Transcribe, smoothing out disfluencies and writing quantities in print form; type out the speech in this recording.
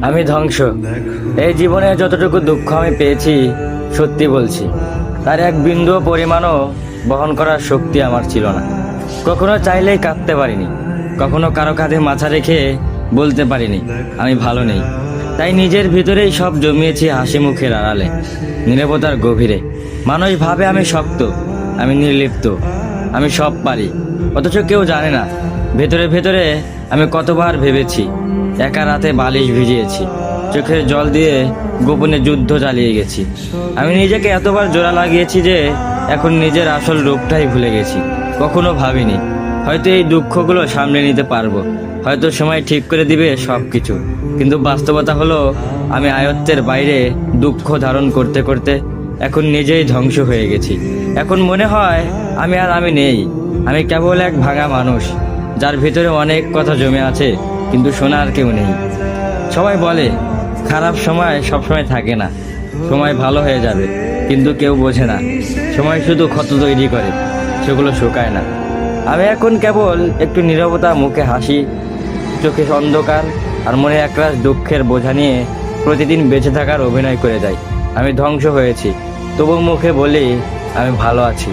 আমি ধ্বংস। এই জীবনে যতটুকু দুঃখ আমি পেয়েছি, সত্যি বলছি, তার এক বিন্দুও পরিমাণও বহন করার শক্তি আমার ছিল না। কখনো চাইলেই কাঁদতে পারিনি, কখনো কারো কাঁধে মাথা রেখে বলতে পারিনি আমি ভালো নেই। তাই নিজের ভিতরেই সব জমিয়েছি হাসি মুখের আড়ালে, নীরবতার গভীরে। মানুষ ভাবে আমি শক্ত, আমি নির্লিপ্ত, আমি সব পারি, অথচ কেউ জানে না ভেতরে ভেতরে আমি কতবার ভেবেছি। একা রাতে বালিশ ভিজিয়েছি, চোখের জল দিয়ে গোপনে যুদ্ধ চালিয়ে গেছি। আমি নিজেকে এতবার জোড়া লাগিয়েছি যে এখন নিজের আসল রূপটাই ভুলে গেছি। কখনো ভাবিনি হয়তো এই দুঃখগুলো সামলে নিতে পারবো, হয়তো সময় ঠিক করে দিবে সব কিছু। কিন্তু বাস্তবতা হলো আমি আয়ত্তের বাইরে দুঃখ ধারণ করতে করতে এখন নিজেই ধ্বংস হয়ে গেছি। এখন মনে হয় আমি নেই, আমি কেবল এক ভাঙা মানুষ, যার ভিতরে অনেক কথা জমে আছে কিন্তু শোনার কেউ নেই। সবাই বলে খারাপ সময় সবসময় থাকে না, সময় ভালো হয়ে যাবে, কিন্তু কেউ বোঝে না সময় শুধু ক্ষত তৈরি করে, সেগুলো শুকায় না। আমি এখন কেবল একটু নীরবতা, মুখে হাসি, চোখে অন্ধকার আর মনে একরাশ দুঃখের বোঝা নিয়ে প্রতিদিন বেঁচে থাকার অভিনয় করে যাই। আমি ধ্বংস হয়েছি, তবু মুখে বলি আমি ভালো আছি।